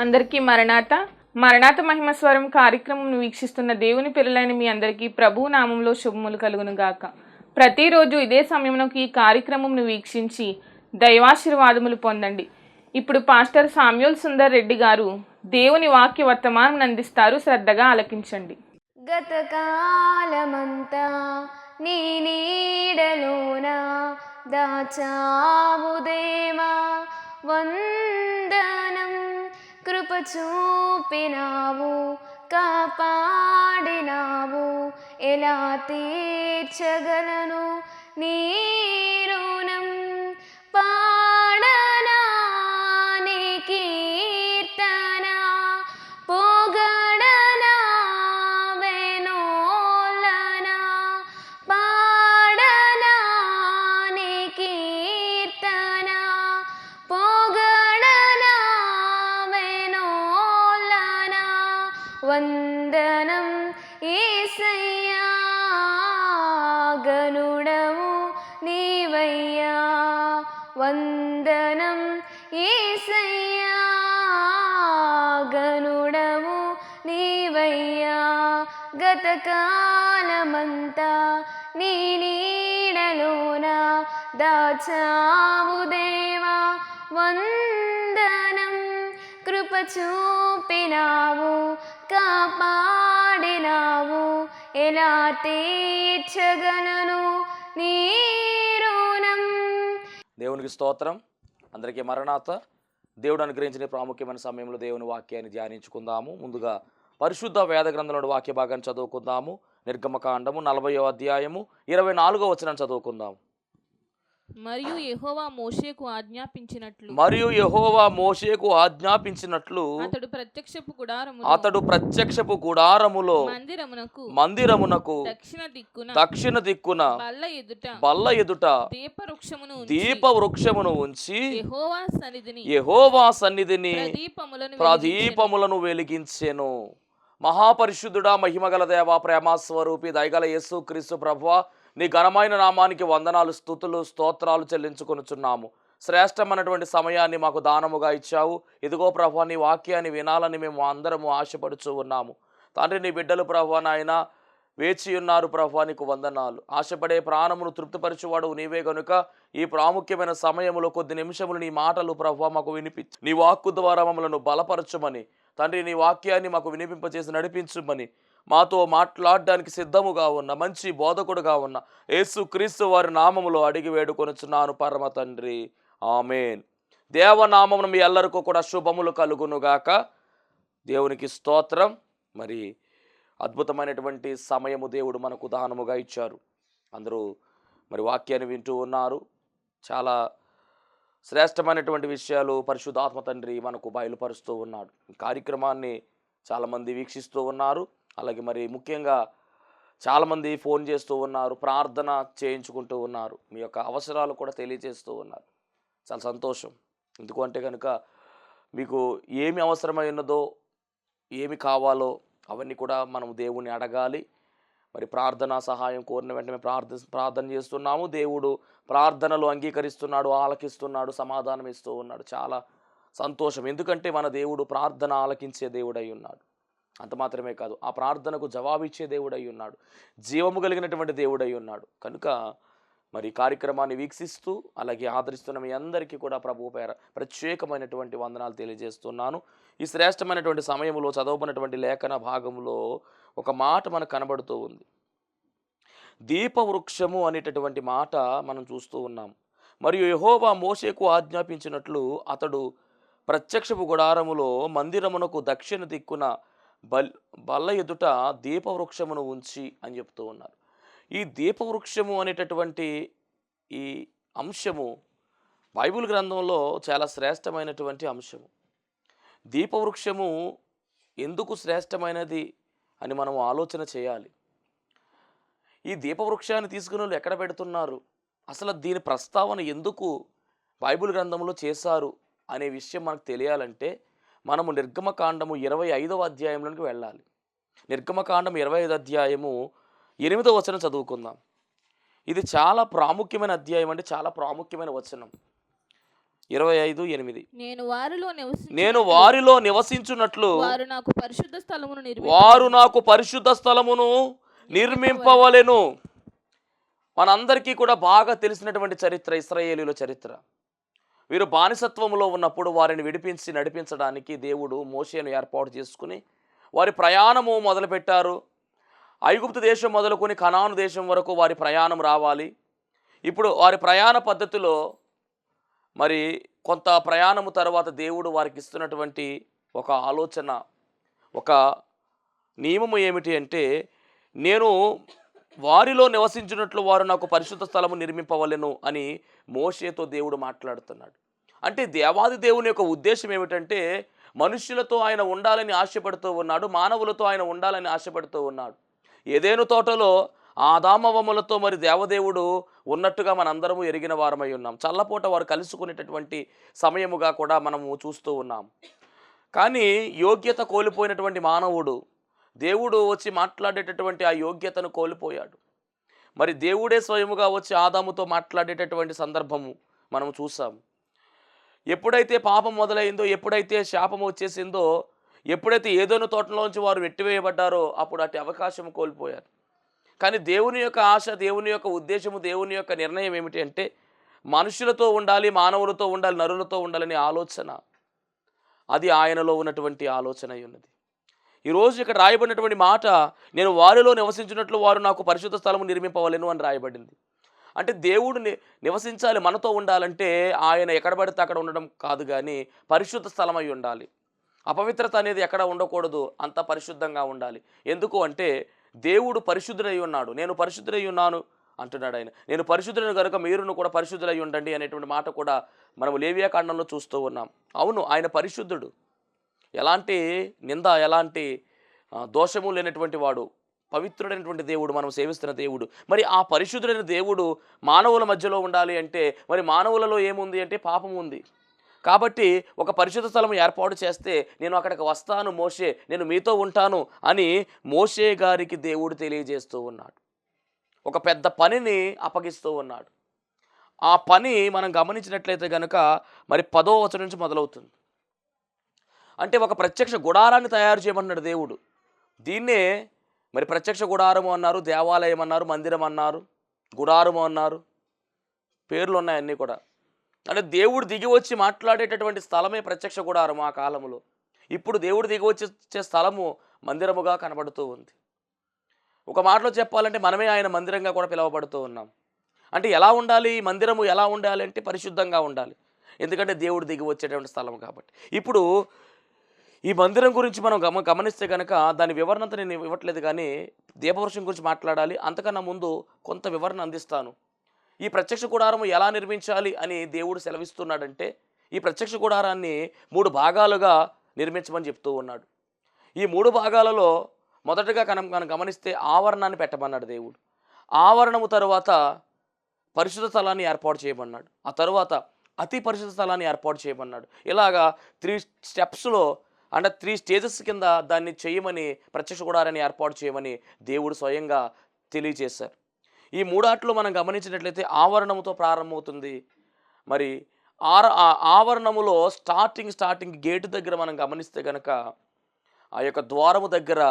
అందరికీ మరణాత మరణాత మహిమ స్వరం కార్యక్రమం వీక్షిస్తున్న దేవుని పిల్లలైన మీ అందరికీ ప్రభు నామంలో శుభములు కలుగును గాక. ప్రతిరోజు ఇదే సమయంలోకి ఈ కార్యక్రమంను వీక్షించి దైవాశీర్వాదములు పొందండి. ఇప్పుడు పాస్టర్ సామ్యూల్ సుందర్ రెడ్డి గారు దేవుని వాక్య వర్తమానం అందిస్తారు. శ్రద్ధగా ఆలకించండి. గతకాలమంతా నీ నీడలోన దాచావు దేవా, వందనం. కృప చూపినావు, కాపాడినావు, ఎలా తీర్చగలను నీ రుణం. పాడనా నీ కీర్తన, పొగడనా వెనోలనా. పాడనా నీ కీర్తన, పొగడనా వెనోలనా. వందనం యేసయ్యా, గనుడవు నీవయ్యా. వందనం యేసయ్యా, గనుడవు నీవయ్యా. గతకాలమంతా నీ నీడలోన దాచావు దేవా, వందనం. కృప చూపినావు, కాపాడినావు, ఎలా తీర్చగలను నీ రుణం. దేవునికి స్తోత్రం. అందరికీ మరణాత. దేవుడు అనుగ్రహించిన ప్రాముఖ్యమైన సమయంలో దేవుని వాక్యాన్ని ధ్యానించుకుందాము. ముందుగా పరిశుద్ధ వేద గ్రంథంలోని వాక్య భాగాన్ని చదువుకుందాము. నిర్గమకాండము 40వ అధ్యాయము 24వ వచనం చదువుకుందాము. మరియు యెహోవా మోషేకు ఆజ్ఞాపించినట్లు అతడు ప్రత్యక్షపు గుడారములో మందిరమునకు దక్షిణ దిక్కున బల్ల ఎదుట దీపవృక్షమును ఉంచి యెహోవా సన్నిధిని ప్రదీపములను వెలిగించెను. మహాపరిశుద్ధుడా, మహిమగల దేవా, ప్రేమస్వరూపి, దయగల యేసు క్రీస్తు ప్రభువా, నీ ఘనమైన నామానికి వందనాలు, స్తుతులు, స్తోత్రాలు చెల్లించుకొనుచున్నాము. శ్రేష్టమైనటువంటి సమయాన్ని మాకు దానముగా ఇచ్చావు. ఇదిగో ప్రభువా, నీ వాక్యాన్ని వినాలని మేము అందరము ఆశపడుచూ ఉన్నాము. తండ్రి, నీ బిడ్డలు ప్రభువా నాయన వేచి ఉన్నారు. ప్రభువా, నీకు వందనాలు. ఆశపడే ప్రాణమును తృప్తిపరచువాడు నీవే గనుక ఈ ప్రాముఖ్యమైన సమయంలో కొద్ది నిమిషములు నీ మాటలు ప్రభువా మాకు వినిపించు. నీ వాక్కు ద్వారా మమ్మలను బలపరచుమని తండ్రి, నీ వాక్యాన్ని మాకు వినిపింపచేసి నడిపించుమని మాతో మాట్లాడడానికి సిద్ధముగా ఉన్న మంచి బోధకుడుగా ఉన్న యేసు క్రీస్తు వారి నామములో అడిగి వేడుకొనుచున్నాను పరమ తండ్రి, ఆమేన్. దేవనామమును మీ ಎಲ್ಲರಿಗೂ కూడా శుభములు కలుగునుగాక. దేవునికి స్తోత్రం. మరి అద్భుతమైనటువంటి సమయము దేవుడు మనకు దానముగా ఇచ్చారు. అందరూ మరి వాక్యాన్ని వింటూ ఉన్నారు. చాలా శ్రేష్టమైనటువంటి విషయాలు పరిశుద్ధాత్మ తండ్రి మనకు బయలుపరుస్తూ ఉన్నాడు. ఈ కార్యక్రమాన్ని చాలామంది వీక్షిస్తూ ఉన్నారు. అలాగే మరి ముఖ్యంగా చాలామంది ఫోన్ చేస్తూ ఉన్నారు, ప్రార్థన చేయించుకుంటూ ఉన్నారు, మీ యొక్క అవసరాలు కూడా తెలియజేస్తూ ఉన్నారు. చాలా సంతోషం. ఎందుకంటే కనుక మీకు ఏమి అవసరమైనదో, ఏమి కావాలో అవన్నీ కూడా మనం దేవుణ్ణి అడగాలి. మరి ప్రార్థనా సహాయం కోరిన వెంటనే ప్రార్థన చేస్తున్నాము. దేవుడు ప్రార్థనలు అంగీకరిస్తున్నాడు, ఆలకిస్తున్నాడు, సమాధానం ఇస్తూ ఉన్నాడు. చాలా సంతోషం. ఎందుకంటే మన దేవుడు ప్రార్థన ఆలకించే దేవుడై ఉన్నాడు. అంత మాత్రమే కాదు, ఆ ప్రార్థనకు జవాబిచ్చే దేవుడై ఉన్నాడు, జీవము కలిగినటువంటి దేవుడై ఉన్నాడు. కనుక మరి కార్యక్రమాన్ని వీక్షిస్తూ అలాగే ఆదరిస్తున్న మీ అందరికీ కూడా ప్రభువు పేర ప్రత్యేకమైనటువంటి వందనాలు తెలియజేస్తున్నాను. ఈ శ్రేష్టమైనటువంటి సమయంలో చదవబడినటువంటి లేఖన భాగంలో ఒక మాట మనకు కనబడుతూ ఉంది. దీపవృక్షము అనేటటువంటి మాట మనం చూస్తూ ఉన్నాం. మరియు యెహోవా మోషేకు ఆజ్ఞాపించినట్లు అతడు ప్రత్యక్షపు గుడారములో మందిరమునకు దక్షిణ దిక్కున బల్ల ఎదుట దీపవృక్షమును ఉంచి అని చెప్తూ ఉన్నారు. ఈ దీపవృక్షము అనేటటువంటి ఈ అంశము బైబిల్ గ్రంథంలో చాలా శ్రేష్టమైనటువంటి అంశము. దీపవృక్షము ఎందుకు శ్రేష్టమైనది అని మనం ఆలోచన చేయాలి. ఈ దీపవృక్షాన్ని తీసుకుని వాళ్ళు ఎక్కడ పెడుతున్నారు, అసలు దీని ప్రస్తావన ఎందుకు బైబిల్ గ్రంథంలో చేశారు అనే విషయం మనకు తెలియాలంటే మనము నిర్గమకాండము 25వ అధ్యాయంలోకి వెళ్ళాలి. నిర్గమకాండం 25వ అధ్యాయము 8వ వచనం చదువుకుందాం. ఇది చాలా ప్రాముఖ్యమైన అధ్యాయం, అంటే చాలా ప్రాముఖ్యమైన వచనం. 25:8 నేను వారిలో నేను వారిలో నివసించున్నట్లు వారు నాకు పరిశుద్ధ స్థలమును నిర్మింపవలెను. మనందరికీ కూడా బాగా తెలిసినటువంటి చరిత్ర ఇశ్రాయేలీయుల చరిత్ర. వీరు బానిసత్వంలో ఉన్నప్పుడు వారిని విడిపించి నడిపించడానికి దేవుడు మోషేను ఏర్పాటు చేసుకుని వారి ప్రయాణము మొదలుపెట్టారు. ఐగుప్తు దేశం మొదలుకొని కనాను దేశం వరకు వారి ప్రయాణం రావాలి. ఇప్పుడు వారి ప్రయాణ పద్ధతిలో మరి కొంత ప్రయాణము తర్వాత దేవుడు వారికి ఇస్తున్నటువంటి ఒక ఆలోచన, ఒక నియమము ఏమిటి అంటే, నేను వారిలో నివసించినట్లు వారు నాకు పరిశుద్ధ స్థలము నిర్మింపవలెను అని మోషేతో దేవుడు మాట్లాడుతున్నాడు. అంటే దేవాది దేవుని యొక్క ఉద్దేశం ఏమిటంటే, మనుష్యులతో ఆయన ఉండాలని ఆశపడుతూ ఉన్నాడు, మానవులతో ఆయన ఉండాలని ఆశపడుతూ ఉన్నాడు. ఏదేను తోటలో ఆదామవములతో మరి దేవదేవుడు ఉన్నట్టుగా మనందరము ఎరిగిన వారమై ఉన్నాం. చల్లపూట వారు కలుసుకునేటటువంటి సమయముగా కూడా మనము చూస్తూ ఉన్నాం. కానీ యోగ్యత కోల్పోయినటువంటి మానవుడు దేవుడు వచ్చి మాట్లాడేటటువంటి ఆ యోగ్యతను కోల్పోయాడు. మరి దేవుడే స్వయముగా వచ్చి ఆదాముతో మాట్లాడేటటువంటి సందర్భము మనం చూసాం. ఎప్పుడైతే పాపం మొదలైందో, ఎప్పుడైతే శాపం వచ్చేసిందో, ఎప్పుడైతే ఏదోను తోటలోంచి వారు వెట్టివేయబడ్డారో అప్పుడు అటు అవకాశం కోల్పోయారు. కానీ దేవుని యొక్క ఆశ, దేవుని యొక్క ఉద్దేశము, దేవుని యొక్క నిర్ణయం ఏమిటి అంటే, మనుషులతో ఉండాలి, మానవులతో ఉండాలి, నరులతో ఉండాలనే ఆలోచన. అది ఆయనలో ఉన్నటువంటి ఆలోచన అయి ఉన్నది. ఈరోజు ఇక్కడ రాయబడినటువంటి మాట, నేను వారిలో నివసించినట్లు వారు నాకు పరిశుద్ధ స్థలము నిర్మింపవలెను అని రాయబడింది. అంటే దేవుడు నివసించాలి, మనతో ఉండాలంటే ఆయన ఎక్కడ పడితే అక్కడ ఉండడం కాదు, కానీ పరిశుద్ధ స్థలం అయి ఉండాలి. అపవిత్రత అనేది ఎక్కడ ఉండకూడదు, అంత పరిశుద్ధంగా ఉండాలి. ఎందుకు అంటే దేవుడు పరిశుద్ధుడై ఉన్నాడు. నేను పరిశుద్ధుడై ఉన్నాను అంటున్నాడు ఆయన. నేను పరిశుద్ధుడైన కనుక మీరును కూడా పరిశుద్ధులై ఉండండి అనేటువంటి మాట కూడా మనము లేవియా కాండంలో చూస్తూ ఉన్నాం. అవును, ఆయన పరిశుద్ధుడు, ఎలాంటి నింద, ఎలాంటి దోషము లేనటువంటి వాడు, పవిత్రుడైనటువంటి దేవుడు, మనం సేవిస్తున్న దేవుడు. మరి ఆ పరిశుద్ధుడైన దేవుడు మానవుల మధ్యలో ఉండాలి అంటే, మరి మానవులలో ఏముంది అంటే పాపం ఉంది. కాబట్టి ఒక పరిశుద్ధ స్థలం ఏర్పాటు చేస్తే నేను అక్కడికి వస్తాను మోషే, నేను మీతో ఉంటాను అని మోషే గారికి దేవుడు తెలియజేస్తూ ఉన్నాడు. ఒక పెద్ద పనిని అప్పగిస్తూ ఉన్నాడు. ఆ పని మనం గమనించినట్లయితే కనుక మరి 10వ వచనం నుంచి మొదలవుతుంది. అంటే ఒక ప్రత్యక్ష గుడారాన్ని తయారు చేయమన్నాడు దేవుడు. దీన్నే మరి ప్రత్యక్ష గుడారము అన్నారు, దేవాలయం అన్నారు, మందిరం అన్నారు, గుడారము అన్నారు, పేర్లు ఉన్నాయి అన్నీ కూడా. అంటే దేవుడు దిగి వచ్చి మాట్లాడేటటువంటి స్థలమే ప్రత్యక్ష గుడారము ఆ కాలంలో. ఇప్పుడు దేవుడు దిగి వచ్చే స్థలము మందిరముగా కనబడుతూ ఉంది. ఒక మాటలో చెప్పాలంటే మనమే ఆయన మందిరంగా కూడా పిలువబడుతూ ఉన్నాం. అంటే ఎలా ఉండాలి మందిరము, ఎలా ఉండాలి అంటే పరిశుద్ధంగా ఉండాలి. ఎందుకంటే దేవుడు దిగి వచ్చేటువంటి స్థలం కాబట్టి. ఇప్పుడు ఈ మందిరం గురించి మనం గమనిస్తే కనుక దాని వివరణ అంతా నేను ఇవ్వట్లేదు, కానీ దీపవృక్షం గురించి మాట్లాడాలి. అంతకన్నా ముందు కొంత వివరణ అందిస్తాను. ఈ ప్రత్యక్ష గుడారము ఎలా నిర్మించాలి అని దేవుడు సెలవిస్తున్నాడంటే, ఈ ప్రత్యక్ష గుడారాన్ని 3 భాగాలుగా నిర్మించమని చెప్తూ ఉన్నాడు. ఈ 3 భాగాలలో మొదటగా మనం గమనిస్తే ఆవరణాన్ని పెట్టమన్నాడు దేవుడు. ఆవరణము తరువాత పరిశుద్ధ స్థలాన్ని ఏర్పాటు చేయమన్నాడు. ఆ తరువాత అతి పరిశుద్ధ స్థలాన్ని ఏర్పాటు చేయమన్నాడు. ఇలాగా 3 స్టెప్స్లో, అంటే 3 స్టేజెస్ కింద దాన్ని చేయమని, ప్రత్యక్ష గుడారాన్ని ఏర్పాటు చేయమని దేవుడు స్వయంగా తెలియజేశారు. ఈ 3 ఆటలు మనం గమనించినట్లయితే ఆవరణముతో ప్రారంభమవుతుంది. మరి ఆవరణములో స్టార్టింగ్ గేటు దగ్గర మనం గమనిస్తే కనుక ఆ యొక్క ద్వారము దగ్గర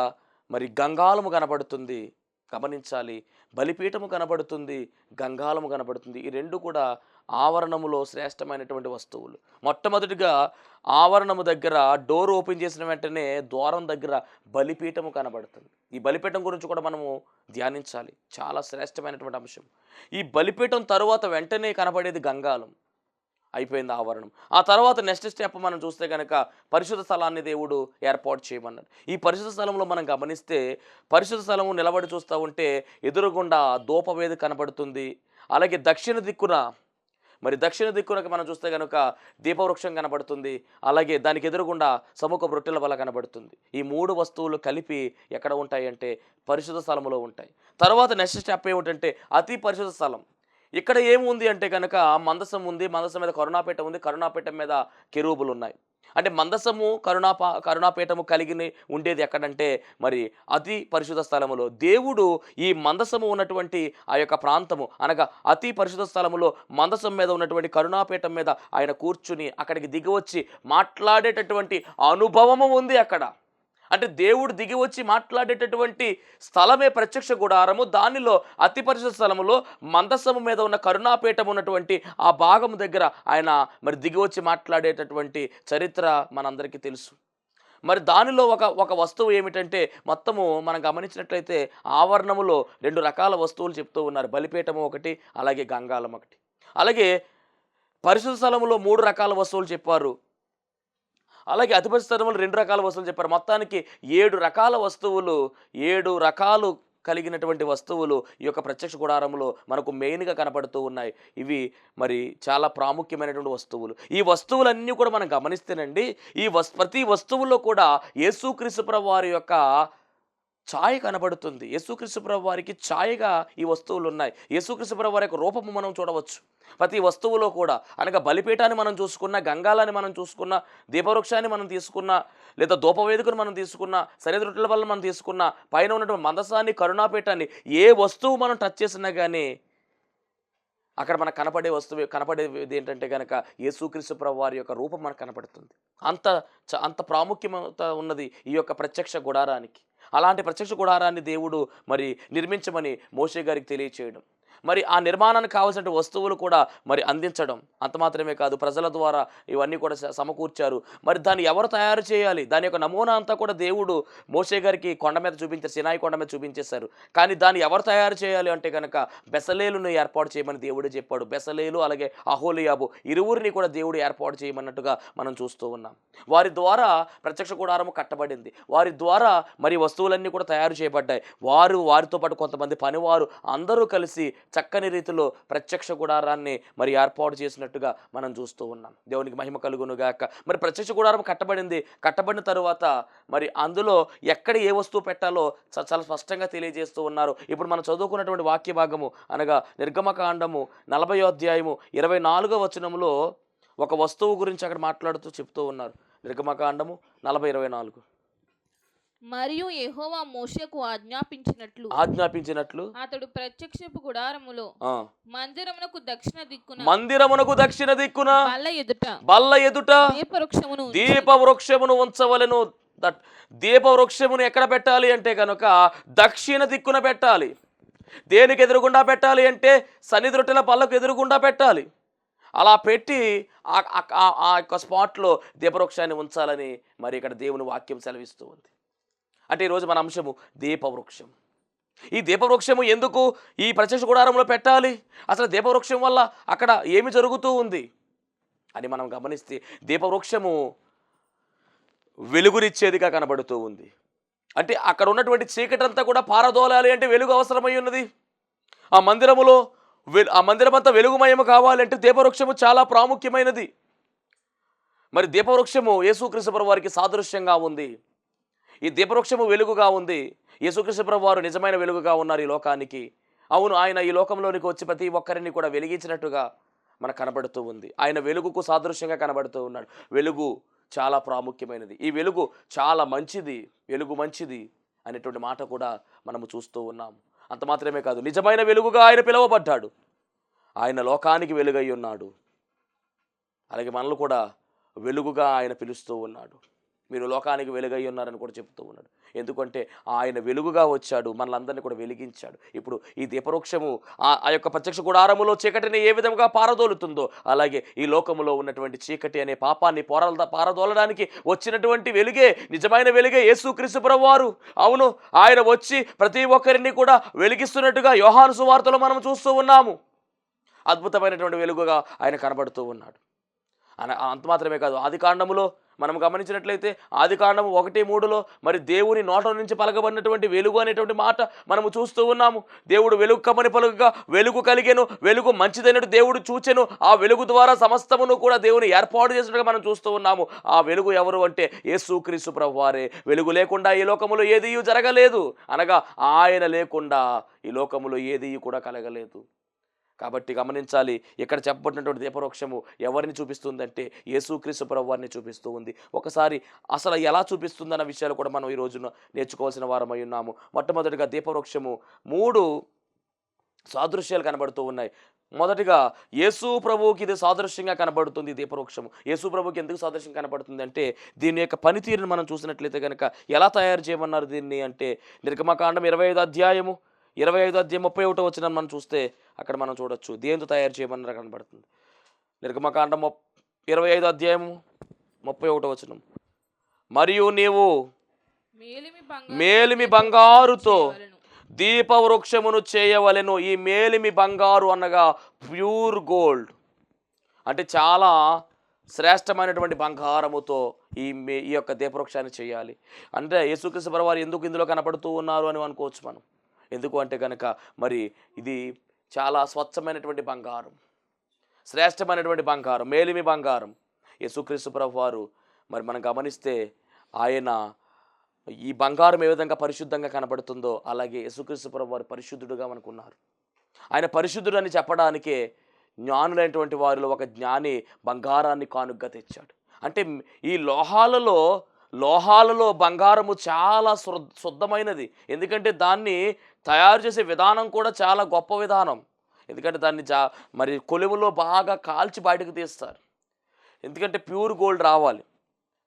మరి గంగాళము కనబడుతుంది. గమనించాలి, బలిపీఠము కనబడుతుంది, గంగాళము కనబడుతుంది. ఈ 2 కూడా ఆవరణములో శ్రేష్టమైనటువంటి వస్తువులు. మొట్టమొదటిగా ఆవరణము దగ్గర డోర్ ఓపెన్ చేసిన వెంటనే ద్వారం దగ్గర బలిపీఠము కనబడుతుంది. ఈ బలిపీఠం గురించి కూడా మనము ధ్యానించాలి, చాలా శ్రేష్టమైనటువంటి అంశం. ఈ బలిపీఠం తరువాత వెంటనే కనబడేది గంగాళం. అయిపోయింది ఆవరణం. ఆ తర్వాత నెక్స్ట్ స్టెప్ మనం చూస్తే కనుక పరిశుద్ధ స్థలాన్ని దేవుడు ఏర్పాటు చేయమన్నాడు. ఈ పరిశుద్ధ స్థలంలో మనం గమనిస్తే పరిశుద్ధ స్థలము నిలబడి చూస్తూ ఉంటే ఎదురుగుండా ధూపవేది కనబడుతుంది. అలాగే దక్షిణ దిక్కునకి మనం చూస్తే కనుక దీపవృక్షం కనబడుతుంది. అలాగే దానికి ఎదురుగుండా సముఖ రొట్టెల వల్ల కనబడుతుంది. ఈ 3 వస్తువులు కలిపి ఎక్కడ ఉంటాయి అంటే పరిశుద్ధ స్థలములో ఉంటాయి. తర్వాత నెక్స్ట్ స్టెప్ ఏమిటంటే అతి పరిశుద్ధ స్థలం. ఇక్కడ ఏముంది అంటే కనుక మందసం ఉంది, మందసం మీద కరుణాపీఠం ఉంది, కరుణాపీఠం మీద కెరూబులు ఉన్నాయి. అంటే మందసము కరుణాపీఠము కలిగి ఉండేది ఎక్కడంటే మరి అతి పరిశుద్ధ స్థలములో. దేవుడు ఈ మందసము ఉన్నటువంటి ఆ యొక్క ప్రాంతము అనగా అతి పరిశుద్ధ స్థలములో మందసం మీద ఉన్నటువంటి కరుణాపీఠం మీద ఆయన కూర్చుని అక్కడికి దిగివచ్చి మాట్లాడేటటువంటి అనుభవము ఉంది అక్కడ. అంటే దేవుడు దిగి వచ్చి మాట్లాడేటటువంటి స్థలమే ప్రత్యక్ష గుడారము. దానిలో అతి పరిశుద్ధ స్థలములో మందసము మీద ఉన్న కరుణాపీఠం ఉన్నటువంటి ఆ భాగము దగ్గర ఆయన మరి దిగి వచ్చి మాట్లాడేటటువంటి చరిత్ర మనందరికీ తెలుసు. మరి దానిలో ఒక వస్తువు ఏమిటంటే మొత్తము మనం గమనించినట్లయితే ఆవరణములో 2 రకాల వస్తువులు చెప్తూ ఉన్నారు. బలిపీఠము ఒకటి, అలాగే గంగాళం ఒకటి. అలాగే పరిశుద్ధ స్థలములో 3 రకాల వస్తువులు చెప్పారు. అలాగే అతి పరిశుద్ధ స్థలములో 2 రకాల వస్తువులు చెప్పారు. మొత్తానికి 7 రకాల వస్తువులు, 7 రకాలు కలిగినటువంటి వస్తువులు ఈ యొక్క ప్రత్యక్ష గుడారంలో మనకు మెయిన్గా కనపడుతూ ఉన్నాయి. ఇవి మరి చాలా ప్రాముఖ్యమైనటువంటి వస్తువులు. ఈ వస్తువులన్నీ కూడా మనం గమనిస్తేనండి ప్రతి వస్తువులో కూడా యేసుక్రీస్తు ప్రభువు వారి యొక్క ఛాయ కనబడుతుంది. యేసుక్రీస్తు ప్రభువు వారికి ఛాయగా ఈ వస్తువులు ఉన్నాయి. యేసుక్రీస్తు ప్రభువు వారి యొక్క రూపము మనం చూడవచ్చు ప్రతి వస్తువులో కూడా. అనగా బలిపీఠాన్ని మనం చూసుకున్న, గంగాలాన్ని మనం చూసుకున్న, దీపవృక్షాన్ని మనం తీసుకున్న, లేదా ధూపవేదికను మనం తీసుకున్న, సరిహద్దు రొట్టెల వల్ల మనం తీసుకున్న, పైన ఉన్నటువంటి మందసాన్ని, కరుణాపీఠాన్ని, ఏ వస్తువు మనం టచ్ చేసినా కానీ అక్కడ మనకు కనపడేది ఏంటంటే కనుక యేసుక్రీస్తు ప్రభువు వారి యొక్క రూపం మనకు కనపడుతుంది. అంత ప్రాముఖ్యత ఉన్నది ఈ యొక్క ప్రత్యక్ష గుడారానికి. అలాంటి ప్రత్యక్ష గుడారాన్ని దేవుడు మరి నిర్మించమని మోషే గారికి తెలియచేయడం, మరి ఆ నిర్మాణానికి కావాల్సిన వస్తువులు కూడా మరి అందించడం. అంత మాత్రమే కాదు, ప్రజల ద్వారా ఇవన్నీ కూడా సమకూర్చారు. మరి దాన్ని ఎవరు తయారు చేయాలి, దాని యొక్క నమూనా అంతా కూడా దేవుడు మోషే గారికి కొండ మీద చూపించారు, సినాయి కొండ మీద చూపించేశారు. కానీ దాన్ని ఎవరు తయారు చేయాలి అంటే కనుక బెసలేలును ఏర్పాటు చేయమని దేవుడు చెప్పాడు. బెసలేలు అలాగే అహోలియాబు ఇరువురిని కూడా దేవుడు ఏర్పాటు చేయమన్నట్టుగా మనం చూస్తూ ఉన్నాం. వారి ద్వారా ప్రత్యక్ష గుడారము కట్టబడింది. వారి ద్వారా మరి వస్తువులన్నీ కూడా తయారు చేయబడ్డాయి. వారితో పాటు కొంతమంది పనివారు అందరూ కలిసి చక్కని రీతిలో ప్రత్యక్ష గుడారాన్ని మరి ఏర్పాటు చేసినట్టుగా మనం చూస్తూ ఉన్నాం. దేవునికి మహిమ కలుగును గాక. మరి ప్రత్యక్ష గుడారం కట్టబడిన తరువాత మరి అందులో ఎక్కడ ఏ వస్తువు పెట్టాలో చాలా స్పష్టంగా తెలియజేస్తూ ఉన్నారు. ఇప్పుడు మనం చదువుకున్నటువంటి వాక్య భాగము అనగా నిర్గమకాండము 40వ అధ్యాయము 24వ వచనంలో ఒక వస్తువు గురించి అక్కడ మాట్లాడుతూ చెప్తూ ఉన్నారు. నిర్గమకాండము 40:24. మరియు యెహోవా మోషేకు ఆజ్ఞాపించినట్లు అతడు ప్రత్యక్షపు గుడారములో మందిరమునకు దక్షిణ దిక్కున బల్ల ఎదుట దీపవృక్షమును ఉంచవలెను. దీపవృక్షమును ఎక్కడ పెట్టాలి అంటే కనుక దక్షిణ దిక్కున పెట్టాలి. దేనికి ఎదురుగుండా పెట్టాలి అంటే సన్నిధి రొట్టెల పల్లకు ఎదురుగుండా పెట్టాలి. అలా పెట్టి ఆ యొక్క స్పాట్లో దీపవృక్షాన్ని ఉంచాలని మరి ఇక్కడ దేవుని వాక్యం సెలవిస్తూ ఉంది. అంటే ఈరోజు మన అంశము దీపవృక్షం. ఈ దీపవృక్షము ఎందుకు ఈ ప్రత్యక్ష గుడారంలో పెట్టాలి, అసలు దీపవృక్షం వల్ల అక్కడ ఏమి జరుగుతూ ఉంది అని మనం గమనిస్తే దీపవృక్షము వెలుగునిచ్చేదిగా కనబడుతూ ఉంది. అంటే అక్కడ ఉన్నటువంటి చీకటంతా కూడా పారదోలాలి అంటే వెలుగు అవసరమై ఉన్నది. ఆ మందిరమంతా వెలుగుమయము కావాలంటే దీపవృక్షము చాలా ప్రాముఖ్యమైనది. మరి దీపవృక్షము యేసుక్రీస్తు ప్రభువు వారికి సాదృశ్యంగా ఉంది. ఈ దీపవృక్షము వెలుగుగా ఉంది. యేసుక్రీస్తు ప్రభువు వారు నిజమైన వెలుగుగా ఉన్నారు ఈ లోకానికి. అవును, ఆయన ఈ లోకంలోనికి వచ్చి ప్రతి ఒక్కరిని కూడా వెలిగించినట్టుగా మనకు కనబడుతూ ఉంది. ఆయన వెలుగుకు సాదృశ్యంగా కనబడుతూ ఉన్నాడు. వెలుగు చాలా ప్రాముఖ్యమైనది. ఈ వెలుగు చాలా మంచిది, వెలుగు మంచిది అనేటువంటి మాట కూడా మనము చూస్తూ ఉన్నాము. అంత మాత్రమే కాదు, నిజమైన వెలుగుగా ఆయన పిలువబడ్డాడు. ఆయన లోకానికి వెలుగై ఉన్నాడు. అలాగే మనల్ని కూడా వెలుగుగా ఆయన పిలుస్తూ ఉన్నాడు. మీరు లోకానికి వెలుగై ఉన్నారని కూడా చెప్తూ ఉన్నాడు. ఎందుకంటే ఆయన వెలుగుగా వచ్చాడు, మనలందరినీ కూడా వెలిగించాడు. ఇప్పుడు ఈ దీపవృక్షము ఆ యొక్క ప్రత్యక్ష గుడారములో చీకటిని ఏ విధంగా పారదోలుతుందో అలాగే ఈ లోకములో ఉన్నటువంటి చీకటి అనే పాపాన్ని పారదోలడానికి వచ్చినటువంటి వెలుగే, నిజమైన వెలుగే యేసుక్రీస్తు ప్రభువారు. అవును, ఆయన వచ్చి ప్రతి ఒక్కరిని కూడా వెలిగిస్తున్నట్టుగా యోహాను సువార్తలో మనం చూస్తూ ఉన్నాము. అద్భుతమైనటువంటి వెలుగుగా ఆయన కనబడుతూ ఉన్నాడు. అంత మాత్రమే కాదు, ఆదికాండములో మనం గమనించినట్లయితే ఆదికాండము 1:3లో మరి దేవుని నోట నుంచి పలకబడినటువంటి వెలుగు అనేటువంటి మాట మనము చూస్తూ ఉన్నాము. దేవుడు వెలుగు కమ్మని పలుకగా వెలుగు కలిగెను, వెలుగు మంచిదైనట్టు దేవుడు చూచెను. ఆ వెలుగు ద్వారా సమస్తమును కూడా దేవుని ఏర్పాటు చేసినట్టుగా మనం చూస్తూ ఉన్నాము. ఆ వెలుగు ఎవరు అంటే యేసుక్రీస్తు ప్రభువారే. వెలుగు లేకుండా ఈ లోకములో ఏదీ జరగలేదు, అనగా ఆయన లేకుండా ఈ లోకములో ఏదీ కూడా కలగలేదు. కాబట్టి గమనించాలి, ఇక్కడ చెప్పబడినటువంటి దీపవృక్షము ఎవరిని చూపిస్తుందంటే యేసుక్రీస్తు ప్రభువారిని చూపిస్తూ ఉంది. ఒకసారి అసలు ఎలా చూపిస్తుందన్న విషయాలు కూడా మనం ఈ రోజున నేర్చుకోవాల్సిన వారమై ఉన్నాము. మొట్టమొదటిగా దీపవృక్షము 3 సాదృశ్యాలు కనబడుతూ ఉన్నాయి. మొదటిగా యేసు ప్రభువుకి ఇది సాదృశ్యంగా కనబడుతుంది. దీపవృక్షము యేసు ప్రభువుకి ఎందుకు సాదృశ్యం కనబడుతుంది అంటే దీని యొక్క పనితీరుని మనం చూసినట్లయితే కనుక ఎలా తయారు చేయమన్నారు దీన్ని అంటే నిర్గమకాండం 25 అధ్యాయం 31 వచనం మనం చూస్తే అక్కడ మనం చూడొచ్చు దేంతో తయారు చేయమన్నారు కనబడుతుంది. నిర్గమకాండం 25 అధ్యాయం 31 వచనం, మరియు నీవు మేలిమి బంగారుతో దీపవృక్షమును చేయవలెను. ఈ మేలిమి బంగారు అనగా ప్యూర్ గోల్డ్, అంటే చాలా శ్రేష్టమైనటువంటి బంగారముతో ఈ యొక్క దీపవృక్షాన్ని చేయాలి. అంటే యేసుక్రీస్తు ప్రభువారు ఎందుకు ఇందులో కనపడుతూ ఉన్నారు అని అనుకోవచ్చు మనం. ఎందుకు అంటే కనుక మరి ఇది చాలా స్వచ్ఛమైనటువంటి బంగారం, శ్రేష్టమైనటువంటి బంగారం, మేలిమి బంగారం. యేసుక్రీస్తు ప్రభువారు మరి మనం గమనిస్తే ఆయన ఈ బంగారం ఏ విధంగా పరిశుద్ధంగా కనబడుతుందో అలాగే యేసుక్రీస్తు ప్రభువారు పరిశుద్ధుడుగా మనకున్నారు. ఆయన పరిశుద్ధుడు అని చెప్పడానికే జ్ఞానులైనటువంటి వారిలో ఒక జ్ఞాని బంగారాన్ని కానుగ్గా తెచ్చాడు. అంటే ఈ లోహాలలో బంగారము చాలా శుద్ధమైనది. ఎందుకంటే దాన్ని తయారు చేసే విధానం కూడా చాలా గొప్ప విధానం. ఎందుకంటే దాన్ని మరి కొలువులో బాగా కాల్చి బయటకు తీస్తారు. ఎందుకంటే ప్యూర్ గోల్డ్ రావాలి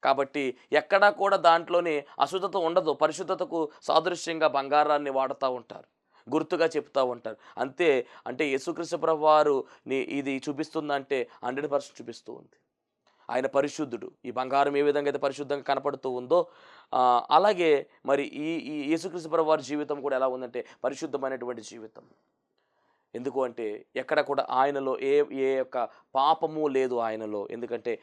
కాబట్టి ఎక్కడా కూడా దాంట్లోని అశుద్ధత ఉండదు. పరిశుద్ధతకు సాదృశ్యంగా బంగారాన్ని వాడుతూ ఉంటారు, గుర్తుగా చెప్తూ ఉంటారు. అంటే యేసుక్రీస్తు ప్రభువారు ఇది చూపిస్తుందంటే 100% చూపిస్తూ ఉంది. ఆయన పరిశుద్ధుడు. ఈ బంగారం ఏ విధంగా అయితే పరిశుద్ధంగా కనపడుతూ ఉందో అలాగే మరి ఈ యేసుక్రీస్తు ప్రభువారి జీవితం కూడా ఎలా ఉందంటే పరిశుద్ధమైనటువంటి జీవితం. ఎందుకు అంటే ఎక్కడ కూడా ఆయనలో ఏ యొక్క పాపము లేదు ఆయనలో. ఎందుకంటే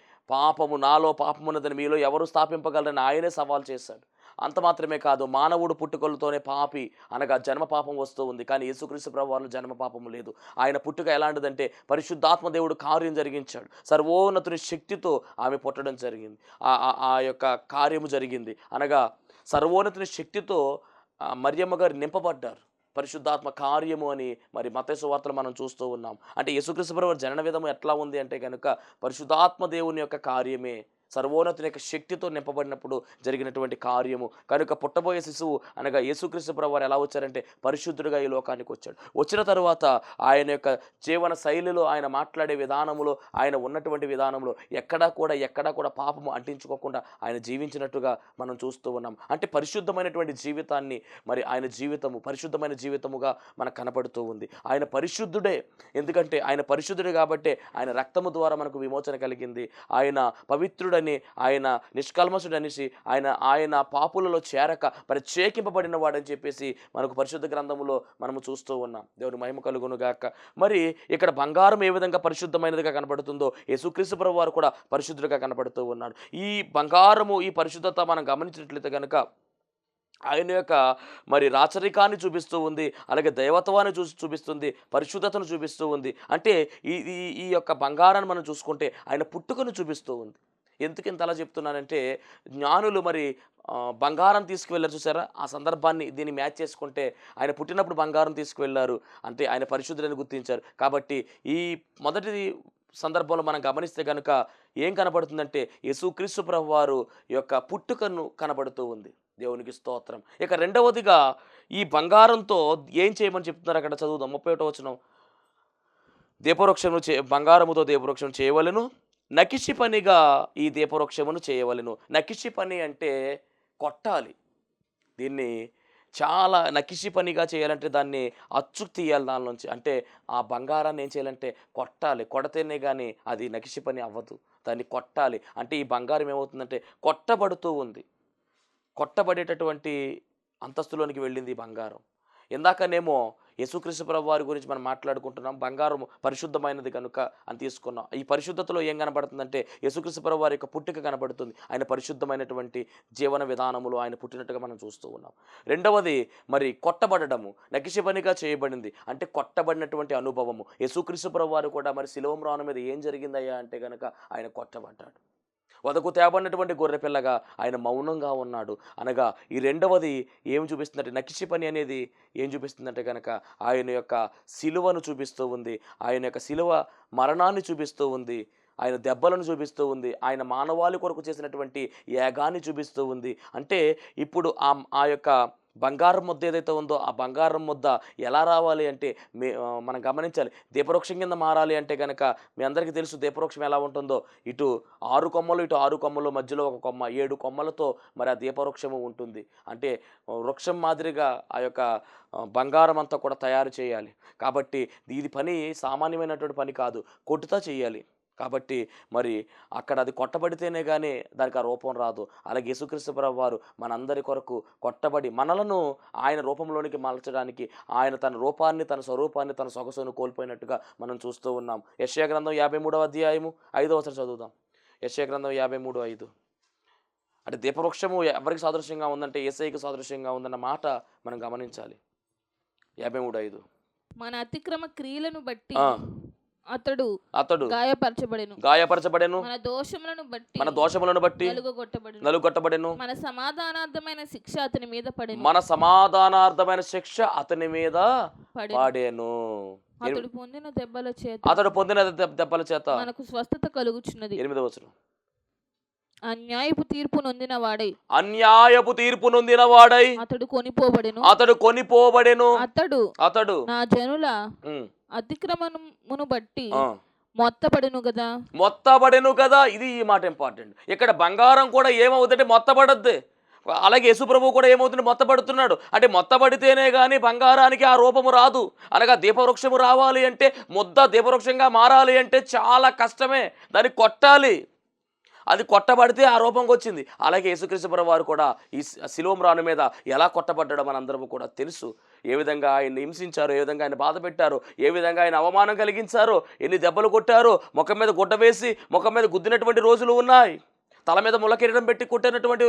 నాలో పాపము ఉన్నదని మీలో ఎవరు స్థాపింపగలరని ఆయనే సవాల్ చేశాడు. అంత మాత్రమే కాదు, మానవుడు పుట్టుకలతోనే పాపి అనగా జన్మ పాపం వస్తూ ఉంది. కానీ యేసుక్రీస్తు ప్రభువారిలో జన్మ పాపము లేదు. ఆయన పుట్టుక ఎలాంటిదంటే పరిశుద్ధాత్మ దేవుడు కార్యం జరిగించాడు. సర్వోన్నతుని శక్తితో ఆమె పుట్టడం జరిగింది. ఆ యొక్క కార్యము జరిగింది అనగా సర్వోన్నతుని శక్తితో మరియమ్మ గారు నింపబడ్డారు. పరిశుద్ధాత్మ కార్యము అని మరి మత్తయి సువార్తలో మనం చూస్తూ ఉన్నాం. అంటే యేసుక్రీస్తు ప్రభువారి జనన విధము ఎట్లా ఉంది అంటే కనుక పరిశుద్ధాత్మ దేవుని యొక్క కార్యమే, సర్వోన్నతుని యొక్క శక్తితో నింపబడినప్పుడు జరిగినటువంటి కార్యము. కనుక పుట్టబోయే శిశువు అనగా యేసుక్రీస్తు ప్రభువారు ఎలా వచ్చారంటే పరిశుద్ధుడిగా ఈ లోకానికి వచ్చాడు. వచ్చిన తర్వాత ఆయన యొక్క జీవన శైలిలో, ఆయన మాట్లాడే విధానంలో, ఆయన ఉన్నటువంటి విధానంలో ఎక్కడా కూడా పాపము అంటించుకోకుండా ఆయన జీవించినట్టుగా మనం చూస్తూ ఉన్నాం. అంటే పరిశుద్ధమైనటువంటి జీవితాన్ని మరి ఆయన జీవితము పరిశుద్ధమైన జీవితముగా మనకు కనపడుతూ ఉంది. ఆయన పరిశుద్ధుడే. ఎందుకంటే ఆయన పరిశుద్ధుడే కాబట్టి ఆయన రక్తము ద్వారా మనకు విమోచన కలిగింది. ఆయన పవిత్రుడు, ఆయన నిష్కల్మషుడనేసి ఆయన పాపులలో చేరక ప్రత్యేకింపబడిన వాడని చెప్పేసి మనకు పరిశుద్ధ గ్రంథములో మనము చూస్తూ ఉన్నాం. దేవుని మహిమ కలుగును గాక. మరి ఇక్కడ బంగారం ఏ విధంగా పరిశుద్ధమైనదిగా కనబడుతుందో యేసుక్రీస్తు ప్రభువారు కూడా పరిశుద్ధుడిగా కనబడుతూ ఉన్నాడు. ఈ బంగారము, ఈ పరిశుద్ధత మనం గమనించినట్లయితే కనుక ఆయన యొక్క మరి రాచరికాన్ని చూపిస్తూ ఉంది, అలాగే దైవత్వాన్ని చూపిస్తుంది, పరిశుద్ధతను చూపిస్తూ ఉంది. అంటే ఈ యొక్క బంగారాన్ని మనం చూసుకుంటే ఆయన పుట్టుకను చూపిస్తూ ఉంది. ఎందుకు ఇంత అలా చెప్తున్నానంటే జ్ఞానులు మరి బంగారం తీసుకువెళ్ళారు చూసారా, ఆ సందర్భాన్ని దీన్ని మ్యాచ్ చేసుకుంటే ఆయన పుట్టినప్పుడు బంగారం తీసుకువెళ్ళారు అంటే ఆయన పరిశుద్ధులని గుర్తించారు. కాబట్టి ఈ మొదటి సందర్భంలో మనం గమనిస్తే కనుక ఏం కనబడుతుందంటే యేసుక్రీస్తు ప్రభువారు యొక్క పుట్టుకను కనబడుతూ ఉంది. దేవునికి స్తోత్రం. ఇక రెండవదిగా ఈ బంగారంతో ఏం చేయమని చెప్తున్నారు అక్కడ చదువుదాం. 31వ వచనం, దీపవృక్షమును బంగారముతో దీపవృక్షం చేయవలెను, నకిషి పనిగా ఈ దీపవృక్షమును చేయవలెను. నకిషి పని అంటే కొట్టాలి. దీన్ని చాలా నకిషి పనిగా చేయాలంటే దాన్ని అచ్చు తీయాలి దానిలోంచి. అంటే ఆ బంగారాన్ని ఏం చేయాలంటే కొట్టాలి. కొడితేనే కానీ అది నకిషి పని అవ్వదు, దాన్ని కొట్టాలి. అంటే ఈ బంగారం ఏమవుతుందంటే కొట్టబడుతూ ఉంది, కొట్టబడేటటువంటి అంతస్తులోనికి వెళ్ళింది ఈ బంగారం. ఇందాకనేమో యేసుక్రీస్తు ప్రభువారి గురించి మనం మాట్లాడుకుంటున్నాం, బంగారం పరిశుద్ధమైనది కనుక అని తీసుకున్నాం. ఈ పరిశుద్ధతలో ఏం కనబడుతుందంటే యేసుక్రీస్తు ప్రభువారి యొక్క పుట్టుక కనబడుతుంది. ఆయన పరిశుద్ధమైనటువంటి జీవన విధానములో ఆయన పుట్టినట్టుగా మనం చూస్తూ ఉన్నాం. రెండవది మరి కొట్టబడము, నకిషి పనిగా చేయబడింది అంటే కొట్టబడినటువంటి అనుభవము. యేసుక్రీస్తు ప్రభువారు కూడా మరి శిలువ మ్రాను మీద ఏం జరిగిందయ్యా అంటే కనుక ఆయన కొట్టబడ్డాడు. వదకు తేబడినటువంటి గొర్రెపిల్లగా ఆయన మౌనంగా ఉన్నాడు. అనగా ఈ రెండవది ఏం చూపిస్తుందంటే, నకిషి పని అనేది ఏం చూపిస్తుందంటే కనుక ఆయన యొక్క సిలువను చూపిస్తూ ఉంది, ఆయన యొక్క సిలువ మరణాన్ని చూపిస్తూ ఉంది, ఆయన దెబ్బలను చూపిస్తూ ఉంది, ఆయన మానవాళి కొరకు చేసినటువంటి యాగాన్ని చూపిస్తూ ఉంది. అంటే ఇప్పుడు ఆ యొక్క బంగారం ముద్ద ఏదైతే ఉందో ఆ బంగారం ముద్ద ఎలా రావాలి అంటే మనం గమనించాలి. దీపవృక్షం కింద మారాలి అంటే కనుక మీ అందరికీ తెలుసు దీపవృక్షం ఎలా ఉంటుందో. ఇటు 6 కొమ్మలు, ఇటు 6 కొమ్మలు, మధ్యలో ఒక కొమ్మ, 7 కొమ్మలతో మరి ఆ దీపవృక్షము ఉంటుంది. అంటే వృక్షం మాదిరిగా ఆ యొక్క బంగారం అంతా కూడా తయారు చేయాలి. కాబట్టి ఇది పని సామాన్యమైనటువంటి పని కాదు, కొట్టుతా చేయాలి. కాబట్టి మరి అక్కడ అది కొట్టబడితేనే కానీ దానికి ఆ రూపం రాదు. అలాగే యేసుక్రీస్తు ప్రభువు వారు మనందరి కొరకు కొట్టబడి మనలను ఆయన రూపంలోనికి మలచడానికి ఆయన తన రూపాన్ని, తన స్వరూపాన్ని, తన సొగసును కోల్పోయినట్టుగా మనం చూస్తూ ఉన్నాం. యెషయా గ్రంథం 53వ అధ్యాయము 5వ వచనం చదువుదాం. యెషయా గ్రంథం 53:5. అంటే దీపవృక్షము ఎవరికి సాదృశ్యంగా ఉందంటే యేసయ్యకి సాదృశ్యంగా ఉందన్న మాట మనం గమనించాలి. 53:5. మన అతిక్రమ క్రియలను బట్టి అతడు గాయపరచబడెను, మన దోషములను బట్టి నలుగొట్టబడెను, మన సమాధానార్థమైన శిక్ష అతని మీద పడెను, పడెను. అతడు పొందిన దెబ్బల చేత మనకు స్వస్థత కలుగుచున్నది. 8వ వచనం. అన్యాయపు తీర్పు నొందిన వాడై అతడు కొనిపోబడెను, అతడు నా జనుల అతిక్రమమును బట్టి మొత్తబడెను కదా. ఇది ఈ మాట ఇంపార్టెంట్. ఇక్కడ బంగారం కూడా ఏమవుతుందంటే మొత్తబడద్దు. అలాగే యేసుప్రభువు కూడా ఏమవుతుంది, మొత్తబడుతున్నాడు. అంటే మొత్తబడితేనే కానీ బంగారానికి ఆ రూపము రాదు. అనగా దీపవృక్షము రావాలి అంటే, ముద్ద దీపవృక్షంగా మారాలి అంటే చాలా కష్టమే, దాన్ని కొట్టాలి. అది కొట్టబడితే ఆ రూపంకి వచ్చింది. అలాగే యేసుక్రీస్తు ప్రభువు వారు కూడా ఈ శిలువ మ్రాను మీద ఎలా కొట్టబడ్డాడో మనందరము కూడా తెలుసు. ఏ విధంగా ఆయన హింసించారో, ఏ విధంగా ఆయన బాధ పెట్టారో, ఏ విధంగా ఆయన అవమానం కలిగించారో, ఎన్ని దెబ్బలు కొట్టారో, ముఖం మీద గుడ్డ వేసి ముఖం మీద గుద్దినటువంటి రోజులు ఉన్నాయి, తల మీద ముళ్ళ కిరీటం పెట్టి కొట్టినటువంటి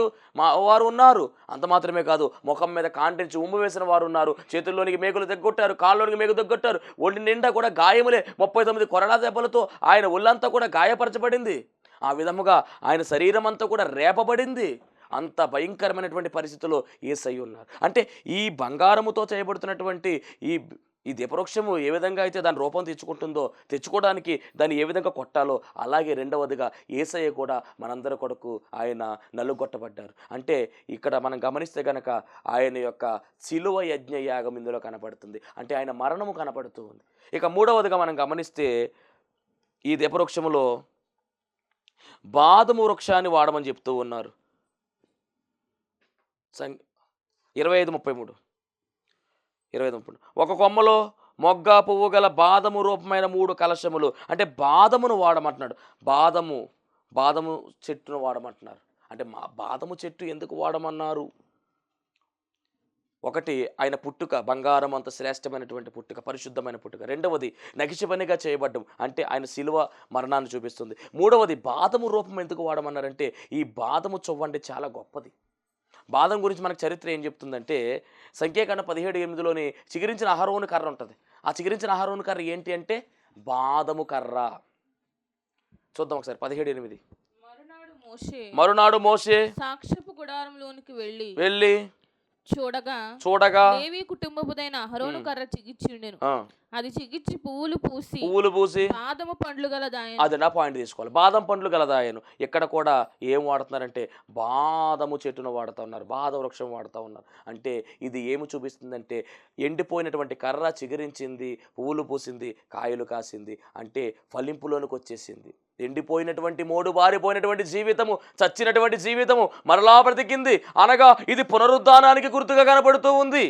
వారు ఉన్నారు. అంత మాత్రమే కాదు, ముఖం మీద కాంటించి ఉమ్ము వేసిన వారు ఉన్నారు, చేతుల్లోనికి మేకులు దగ్గొట్టారు, కాళ్ళలోనికి మేకులు దగ్గొట్టారు, ఒంటి నిండా కూడా గాయములే. 39 కొరడా దెబ్బలతో ఆయన ఒళ్ళంతా కూడా గాయపరచబడింది. ఆ విధముగా ఆయన శరీరం అంతా కూడా రేపబడింది. అంత భయంకరమైనటువంటి పరిస్థితుల్లో యేసయ్య ఉన్నారు. అంటే ఈ బంగారముతో చేయబడుతున్నటువంటి ఈ దీపవృక్షము ఏ విధంగా అయితే దాని రూపం తెచ్చుకోవడానికి దాన్ని ఏ విధంగా కొట్టాలో, అలాగే రెండవదిగా యేసయ్య కూడా మనందరి కొరకు ఆయన నలుగొట్టబడ్డారు. అంటే ఇక్కడ మనం గమనిస్తే కనుక ఆయన యొక్క శిలువ యజ్ఞ యాగం ఇందులో కనపడుతుంది. అంటే ఆయన మరణము కనపడుతూ ఉంది. ఇక మూడవదిగా మనం గమనిస్తే ఈ దీపవృక్షములో బాదము వృక్షాన్ని వాడమని చెప్తూ ఉన్నారు. 25:33. ఒక కొమ్మలో మొగ్గ పువ్వు గల బాదము రూపమైన 3 కలశములు. అంటే బాదమును వాడమంటున్నాడు. బాదము చెట్టును వాడమంటున్నారు. అంటే బాదము చెట్టు ఎందుకు వాడమన్నారు? ఒకటి, ఆయన పుట్టుక బంగారం అంత శ్రేష్టమైనటువంటి పుట్టుక, పరిశుద్ధమైన పుట్టుక. రెండవది నగిషి పనిగా చేయబడ్డం, అంటే ఆయన శిలువ మరణాన్ని చూపిస్తుంది. మూడవది బాదము రూపం ఎందుకు వాడమన్నారంటే ఈ బాదము చొవ్వ అంటే చాలా గొప్పది. బాదం గురించి మనకు చరిత్ర ఏం చెప్తుందంటే, సంఖ్యాకాండం 17:8లోని చిగురించిన అహరోను కర్ర ఉంటుంది. ఆ చిగురించిన అహరోను కర్ర ఏంటి అంటే బాదము కర్ర. చూద్దాం ఒకసారి 17:8. మరునాడు మోషే సాక్ష్యపు గుడారంలోనికి వెళ్ళి చూడగా లేవి కుటుంబపుదైన అహరోను కర్ర చిగిర్చిండెను. అది చిగిర్చి పువ్వులు పూసి బాదము పండ్లు గలదాయను. అది నా పాయింట్ తీసుకోవాలి. బాదం పండ్లు గలదాయను. ఇక్కడ కూడా ఏం వాడుతున్నారంటే బాదము చెట్టును వాడుతూ ఉన్నారు, బాద వృక్షం వాడుతూ ఉన్నారు. అంటే ఇది ఏమి చూపిస్తుందంటే ఎండిపోయినటువంటి కర్ర చిగురించింది, పువ్వులు పూసింది, కాయలు కాసింది, అంటే ఫలింపులోనికి వచ్చేసింది. ఎండిపోయినటువంటి మోడు బారిపోయినటువంటి జీవితము, చచ్చినటువంటి జీవితము మరలా బ్రతికింది. అనగా ఇది పునరుద్ధానానికి గుర్తుగా కనబడుతూ ఉంది.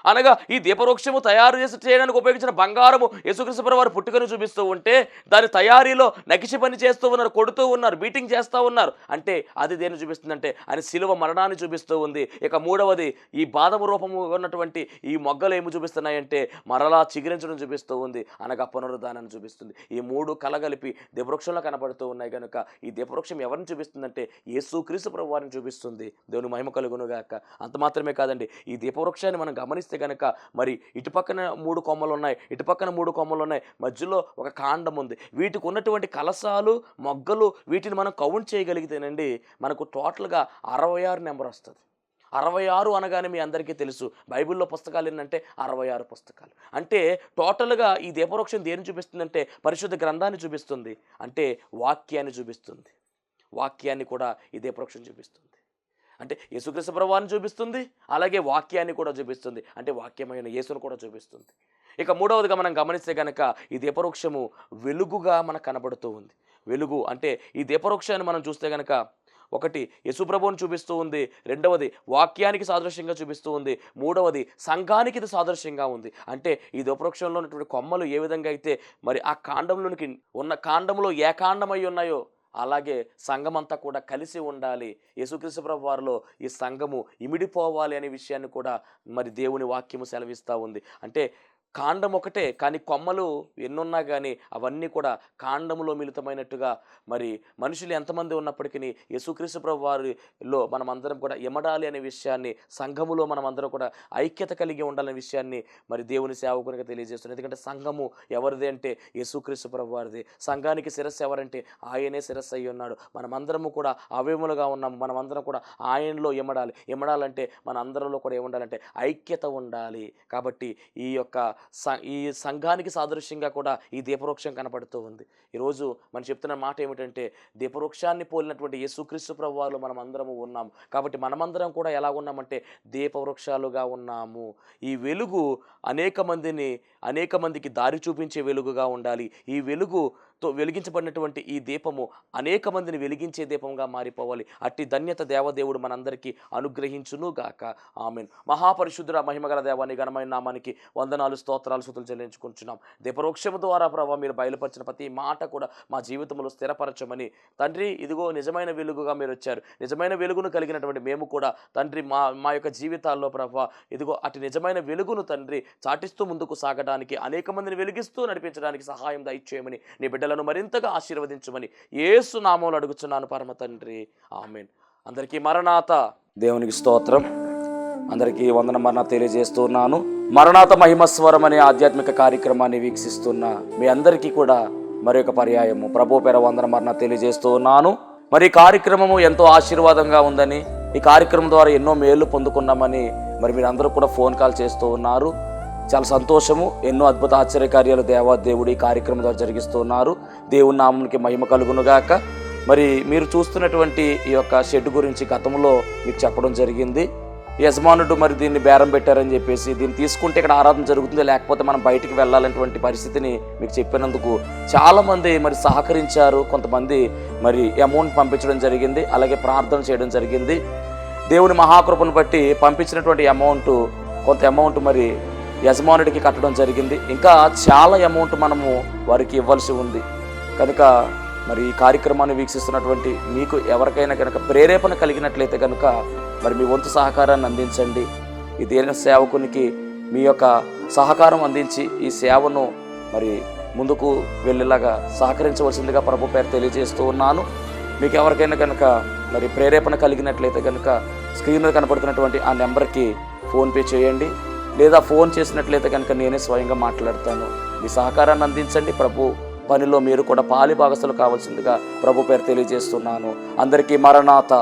అనగా ఈ దీపవృక్షము తయారు చేయడానికి ఉపయోగించిన బంగారము యేసుక్రీస్తు ప్రభువు వారు పుట్టుకను చూపిస్తూ ఉంటే దాని తయారీలో నకిషి పని చేస్తూ ఉన్నారు, కొడుతూ ఉన్నారు, బీటింగ్ చేస్తూ ఉన్నారు. అంటే అది దేన్ని చూపిస్తుందంటే ఆయన శిలువ మరణాన్ని చూపిస్తూ ఉంది. ఇక మూడవది, ఈ బాదము రూపము ఉన్నటువంటి ఈ మొగ్గలు ఏమి చూపిస్తున్నాయంటే మరలా చిగురించడం చూపిస్తూ ఉంది, అనగా పునరుద్ధానాన్ని చూపిస్తుంది. ఈ మూడు కలగలిపి దీపవృక్షంలో కనబడుతూ ఉన్నాయి కనుక ఈ దీపవృక్షం ఎవరిని చూపిస్తుందంటే యేసుక్రీస్తు ప్రభువు వారిని చూపిస్తుంది. దేవుని మహిమ కలుగును గాక. అంత మాత్రమే కాదండి, ఈ దీపవృక్షాన్ని మనం గమనిస్తే గమనిస్తే కనుక మరి ఇటు పక్కన 3 కొమ్మలు ఉన్నాయి, ఇటు పక్కన 3 కొమ్మలు ఉన్నాయి, మధ్యలో ఒక కాండం ఉంది. వీటికి ఉన్నటువంటి కలశాలు, మొగ్గలు, వీటిని మనం కౌంట్ చేయగలిగితేనండి మనకు టోటల్గా 66 నెంబర్ వస్తుంది. 66 అనగానే మీ అందరికీ తెలుసు, బైబిల్లో పుస్తకాలు ఏంటంటే 66 పుస్తకాలు. అంటే టోటల్గా ఈ దీపవృక్షం దేన్ని చూపిస్తుందంటే పరిశుద్ధ గ్రంథాన్ని చూపిస్తుంది, అంటే వాక్యాన్ని చూపిస్తుంది. వాక్యాన్ని కూడా ఈ దీపవృక్షం చూపిస్తుంది. అంటే యేసుక్రీస్తు ప్రభువాన్ని చూపిస్తుంది, అలాగే వాక్యాన్ని కూడా చూపిస్తుంది, అంటే వాక్యమైన యేసును కూడా చూపిస్తుంది. ఇక మూడవదిగా మనం గమనిస్తే కనుక ఈ దీపవృక్షము వెలుగుగా మనకు కనబడుతూ ఉంది. వెలుగు అంటే ఈ దీపవృక్షాన్ని మనం చూస్తే కనుక ఒకటి యేసుప్రభువుని చూపిస్తూ ఉంది, రెండవది వాక్యానికి సాదృశ్యంగా చూపిస్తూ ఉంది, మూడవది సంఘానికి ఇది సాదృశ్యంగా ఉంది. అంటే ఈ దీపవృక్షంలో ఉన్నటువంటి కొమ్మలు ఏ విధంగా అయితే మరి ఆ కాండంలోనికి ఉన్న కాండంలో ఏ కాండమై ఉన్నాయో అలాగే సంఘమంతా కూడా కలిసి ఉండాలి, యేసుక్రీస్తు ప్రభు వారిలో ఈ సంఘము ఇమిడిపోవాలి అనే విషయాన్ని కూడా మరి దేవుని వాక్యము సెలవిస్తూ ఉంది. అంటే కాండం ఒకటే కానీ కొమ్మలు ఎన్నున్నా కానీ అవన్నీ కూడా కాండములో మిళితమైనట్టుగా మరి మనుషులు ఎంతమంది ఉన్నప్పటికీ యేసుక్రీస్తు ప్రభు వారిలో మనమందరం కూడా ఎమడాలి అనే విషయాన్ని, సంఘములో మనమందరం కూడా ఐక్యత కలిగి ఉండాలనే విషయాన్ని మరి దేవుని సేవకునిగా తెలియజేస్తుంది. ఎందుకంటే సంఘము ఎవరిది అంటే యేసుక్రీస్తు ప్రభు వారిది. సంఘానికి శిరస్సు ఎవరంటే ఆయనే శిరస్సు అయి ఉన్నాడు. మనమందరము కూడా అవయములుగా ఉన్నాము, మనమందరం కూడా ఆయనలో ఎమడాలంటే మన అందరిలో కూడా ఏముండాలంటే ఐక్యత ఉండాలి. కాబట్టి ఈ సంఘానికి సాదృశ్యంగా కూడా ఈ దీపవృక్షం కనపడుతూ ఉంది. ఈరోజు మనం చెప్తున్న మాట ఏమిటంటే దీపవృక్షాన్ని పోలినటువంటి యేసుక్రీస్తు ప్రభు వారిలో మనం అందరము ఉన్నాము. కాబట్టి మనమందరం కూడా ఎలా ఉన్నామంటే దీపవృక్షాలుగా ఉన్నాము. ఈ వెలుగు అనేక మందికి దారి చూపించే వెలుగుగా ఉండాలి. ఈ వెలుగుతో వెలిగించబడినటువంటి ఈ దీపము అనేక మందిని వెలిగించే దీపంగా మారిపోవాలి. అట్టి ధన్యత దేవదేవుడు మనందరికీ అనుగ్రహించును గాక. ఆమేన్. మహాపరిశుద్ధుడ మహిమగల దేవాని ఘనమైన నామానికి వందనాలు, స్తోత్రాలు, స్తుతులు చెల్లించుకుంటున్నాం. దీపవృక్షము ద్వారా ప్రభావ మీరు బయలుపరిచిన ప్రతి మాట కూడా మా జీవితంలో స్థిరపరచమని తండ్రి, ఇదిగో నిజమైన వెలుగుగా మీరు వచ్చారు. నిజమైన వెలుగును కలిగినటువంటి మేము కూడా తండ్రి మా యొక్క జీవితాల్లో ప్రభావ ఇదిగో అటు నిజమైన వెలుగును తండ్రి చాటిస్తూ ముందుకు సాగడానికి, అనేక మందిని వెలిగిస్తూ నడిపించడానికి సహాయం దయచేయమని, నీ బిడ్డలను మరింతగా ఆశీర్వదించమని యేసు నామములో అడుగుచున్నాను పరమ తండ్రి. ఆమేన్. అందరికీ మరణాత. దేవునికి స్తోత్రం. అందరికీ వందన మరణాత తెలియజేస్తున్నాను. మరణాత మహిమస్వరం అనే ఆధ్యాత్మిక కార్యక్రమాన్ని వీక్షిస్తున్న మీ అందరికీ కూడా మరొక పర్యాయము ప్రభు పేర వందన మరణాత తెలియజేస్తూ ఉన్నాను. మరి ఈ కార్యక్రమము ఎంతో ఆశీర్వాదంగా ఉందని, ఈ కార్యక్రమం ద్వారా ఎన్నో మేలు పొందుకున్నామని మరి మీరు అందరూ కూడా ఫోన్ కాల్ చేస్తూ ఉన్నారు. చాలా సంతోషము. ఎన్నో అద్భుత ఆశ్చర్యకార్యాలు దేవాదేవుడు ఈ కార్యక్రమం ద్వారా జరిగిస్తూ ఉన్నారు. దేవుని నామమునికి మహిమ కలుగునుగాక. మరి మీరు చూస్తున్నటువంటి ఈ యొక్క షెడ్ గురించి గతంలో మీకు చెప్పడం జరిగింది. యజమానుడు మరి దీన్ని బేరం పెట్టారని చెప్పేసి, దీన్ని తీసుకుంటే ఇక్కడ ఆరాధన జరుగుతుంది, లేకపోతే మనం బయటికి వెళ్ళాలనేటువంటి పరిస్థితిని మీకు చెప్పినందుకు చాలామంది మరి సహకరించారు. కొంతమంది మరి అమౌంట్ పంపించడం జరిగింది, అలాగే ప్రార్థన చేయడం జరిగింది. దేవుని మహాకృపను బట్టి పంపించినటువంటి కొంత అమౌంట్ మరి యజమానుడికి కట్టడం జరిగింది. ఇంకా చాలా అమౌంట్ మనము వారికి ఇవ్వాల్సి ఉంది. కనుక మరి ఈ కార్యక్రమాన్ని వీక్షిస్తున్నటువంటి మీకు ఎవరికైనా కనుక ప్రేరేపణ కలిగినట్లయితే కనుక మరి మీ వంతు సహకారాన్ని అందించండి. ఈ దేన సేవకునికి మీ యొక్క సహకారం అందించి ఈ సేవను మరి ముందుకు వెళ్ళేలాగా సహకరించవలసిందిగా ప్రభు పేరు తెలియజేస్తూ ఉన్నాను. మీకు ఎవరికైనా కనుక మరి ప్రేరేపణ కలిగినట్లయితే కనుక స్క్రీన్ మీద కనపడుతున్నటువంటి ఆ నెంబర్కి ఫోన్పే చేయండి, లేదా ఫోన్ చేసినట్లయితే కనుక నేనే స్వయంగా మాట్లాడతాను. మీ సహకారాన్ని అందించండి. ప్రభు పనిలో మీరు కూడా పాలి భాగస్తులు కావాల్సిందిగా ప్రభు పేరు తెలియజేస్తున్నాను. అందరికీ మరణాత.